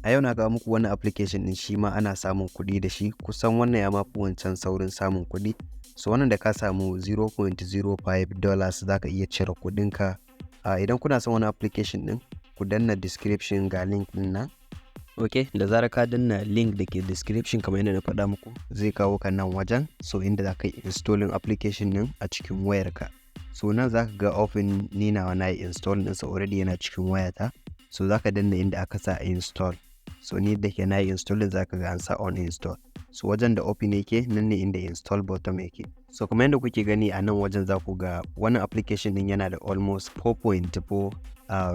A yau na kawo muku wannan application din shi ma ana samun kuɗi da shi, kusan wannan ya mafi wancan saurin samun kuɗi. So wannan da ka samu $0.05 za ka iya cire kuɗinka. Idan kuna son wani application din ku danna description ga link din nan. Ok, da zarar ka danna link da ke description kamar yadda na faɗa muku zai kawo ka nan wajen, so inda za ka yi installing application din a cikin wayarka. So nan za ka ga open, ni nawa na yi install ɗinsa already yana cikin wayata. So za ka danna inda aka sa install. So ni da ke na yi installing za ka ga an sa on install. So wajen da open yake nan ne inda install button yake. So kamar yadda kuke gani a nan wajen za ku ga wannan application din yana da almost 4.4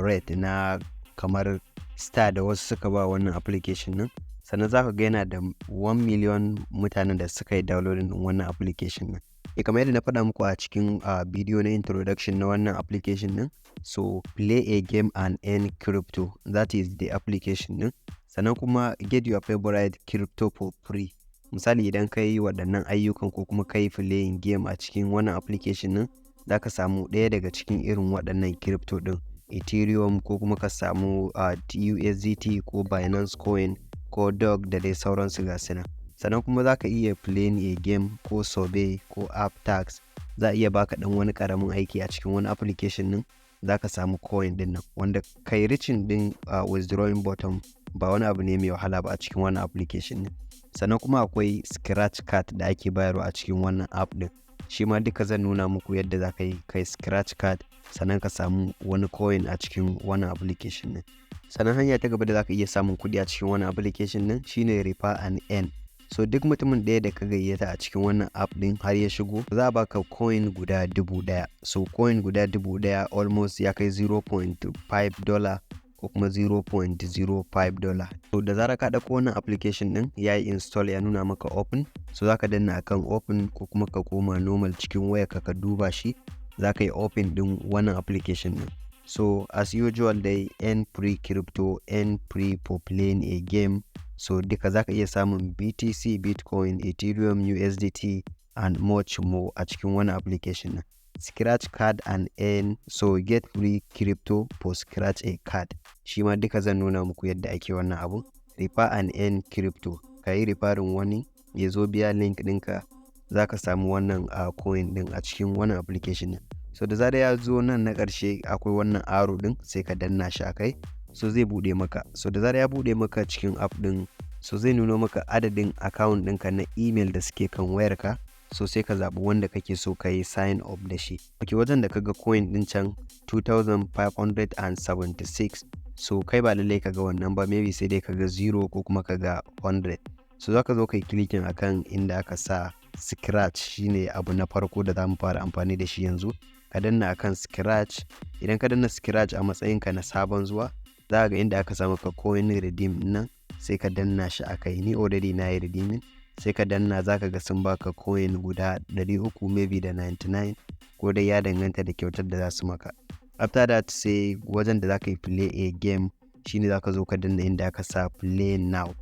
rate na kamar star da wasu suka ba wannan application din. Sannan za ka ga yana da 1 million mutanen da suka yi downloading din wannan application din. Kamar yadda na faɗa muku a cikin bidiyo na introduction na wannan application din. So play a game and earn crypto, that is the application din. Sannan kuma get your favorite crypto for free. Misali idan ka yi waɗannan ayyukan ko kuma ka yi playing game a cikin wannan application din, za ka samu ɗaya daga cikin irin waɗannan crypto din, Ethereum ko kuma ka samu USDT ko Binance coin ko dog da dai sauransu ga su nan. Sannan kuma za ka iya playing a game ko survey ko app tax. Za a iya baka ɗan wani ƙaramin aiki a cikin wani application din, za ka samu coin din nan wanda kai reaching din withdrawing button ba wani abu ne mai wahala ba a cikin wannan application din. Sannan kuma akwai scratch card da ake bayarwa a cikin wannan app din, shi ma duka zan nuna muku yadda za ka yi kai scratch card sannan ka samu wani coin a cikin wannan application din. Sannan hanya ta gaba da za ka iya samun kuɗi a cikin wannan application din shine refer and earn. So duk mutumin ɗaya da ka gayyata a cikin wannan app din har ya shigo, za a baka coin guda 1000. So coin guda 1000 almost ya kai $0.5 ko kuma $0.05. So da zarar ka ɗauko wannan application din ya yi install ya nuna maka open, so za ka danna akan open ko kuma ka koma normal cikin wayarka ka duba shi, za ka yi open din wannan application din. So as usual dai earn free crypto, earn free for playing a game. So duka za ka iya samun BTC, Bitcoin, Ethereum, USDT and much more a cikin wannan application din. Scratch card and earn, so get free crypto for scratch a card. Shi ma duka zan nuna muku yadda ake wannan abu. Refer and earn crypto, ka yi referring wani ya zo biya link ɗinka, za ka samu wannan coin din a cikin wannan application din. So da zarar ya zo nan na ƙarshe akwai wannan arrow din, sai ka danna shi a kai, so zai buɗe maka. So da zarar ya buɗe maka cikin app din, so zai nuno maka adadin account ɗinka na email da suke kan wayarka. So sai ka zaɓi wanda kake so ka yi sign up da shi. Ok, wajen da ka ga coin ɗin can 2576. So kai ba lallai ka ga wannan ba, maybe sai dai ka ga 0 ko kuma ka ga 100. So za ka zo ka yi clicking akan inda aka sa scratch, shine abu na farko da za mu fara amfani da shi yanzu. Ka danna akan scratch. Idan ka danna scratch a matsayinka na sabon zuwa, za ka ga inda aka sa maka coin redeem nan, sai ka danna shi a kai. Ni already na yi redeeming, sai ka danna, za ka ga sun baka coin guda 300 maybe da 99, ko dai ya danganta da kyautar da za su maka. After that sai wajen da za ka yi play a game, shine za ka zo ka danna inda aka sa play now.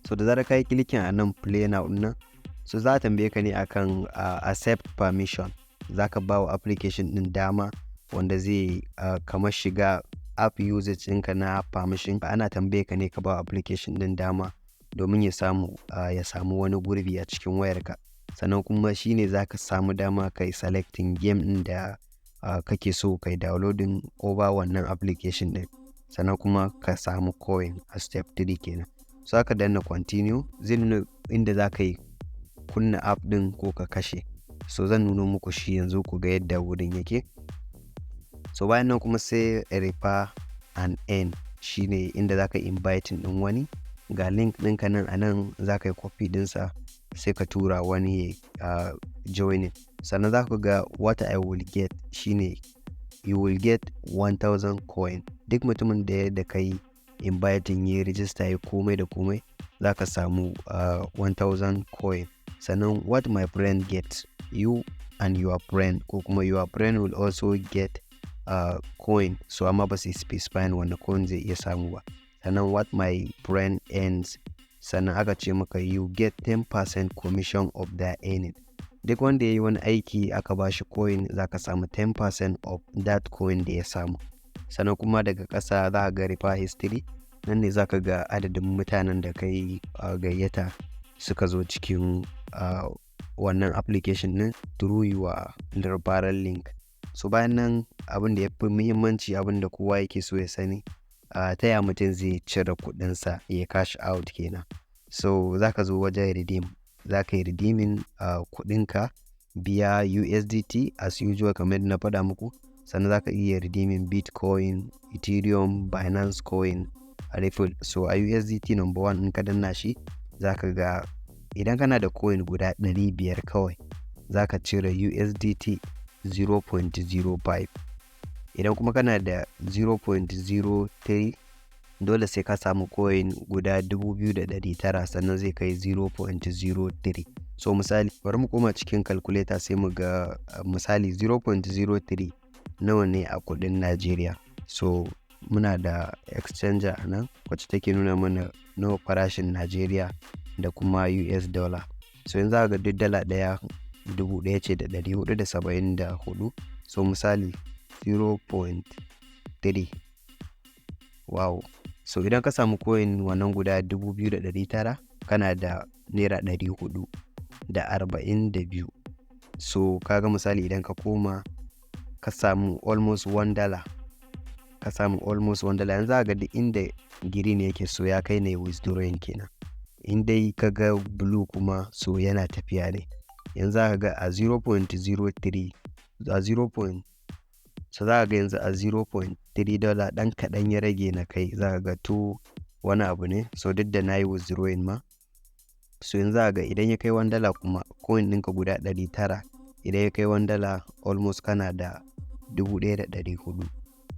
So da zarar ka yi clicking a nan play now nan, so za a tambaye ka ne akan accept permission. Za ka ba wa application din dama wanda zai kamar shiga app usage ɗinka na permission. Ana tambaye ka ne ka ba wa application din dama domin ya samu wani gurbi a cikin wayarka. Sannan kuma shine za ka samu dama kai selecting game ɗin da kake so kai downloading over wannan application ɗin. Sannan kuma ka samu coin a step 3 kenan. So ka danna continue, zai nuna inda za ka yi kunna app ɗin ko ka kashe. So zan nuno muku shi yanzu ku ga yadda wurin yake. So bayan nan kuma sai refer and earn, shine inda za ka inviting ɗin wani. Ga link ɗinka nan a nan, za ka yi copy ɗinsa sai ka tura wani joining. Sannan za ku ga what I will get, shine you will get 1000 coin. Duk mutumin da ka yi inviting ya register ya komai da komai, za ka samu 1000 coin. Sannan what my friend gets, you and your friend ko kuma your friend will also get coin. So amma ba su specify wanda coin zai iya samu ba. Sannan what my friend earns, sannan aka ce maka you get 10% commission of their earning. Duk wanda ya yi wani aiki aka ba shi coin, za ka samu 10% of that coin da ya samu. Sannan kuma daga ƙasa za ka ga refer history. nan ne zaka ga adadin mutanen da kai gayyata suka zo cikin wannan application ɗin through your referral link. So bayan nan abin da ya fi muhimmanci, abin da kowa yake so ya sani, ta ya mutum zai cire kuɗinsa ya cash out kenan. So zaka zo wajen redeem, zaka yi redeeming kuɗinka biya USDT as usual kamar na faɗa muku, sannan zaka iya redeeming Bitcoin, Ethereum, Binance coin, Ripple. So a USDT number 1 in ka danna shi zaka ga idan kana da coin guda 500 kawai zaka cire USDT 0.05. Idan kuma kana da 0.03 dole sai ka samu coin guda 2,900 sannan zai kai 0.03. So misali bari mu koma cikin calculator sai mu ga misali 0.03 nawa ne a kudin Najeriya. So muna da exchanger a nan wacce take nuna mana nawa farashin Najeriya da kuma US dollar. So yanzu ga duk dala ɗaya 1,474. So misali 0.3. Wow. So idan ka samu coin wannan guda 2,900 kana da naira 442. So kaga misali idan ka koma ka samu almost $1. Ka samu almost $1. Yanzu ga duk inda green yake so ya kai ne withdrawing kenan. In dai ka ga blue kuma so yana tafiya ne. Yanzu ka ga a 0.03 a 0. So za ka ga yanzu a $0.3 ɗan kaɗan ya rage na kai, za ka ga to wani abu ne. So duk da na yi withdrawing ma. So yanzu za ka ga idan ya kai $1 kuma coin ɗinka guda 900 idan ya kai $1 almost kana da 1,400.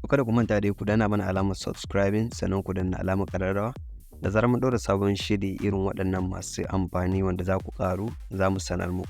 Kada ku manta dai ku danna mana alamar subscribing sannan ku danna alamar ƙararrawa. Da zarar mun ɗora sabon shiri irin waɗannan masu amfani wanda za ku ƙaru za mu sanar muku.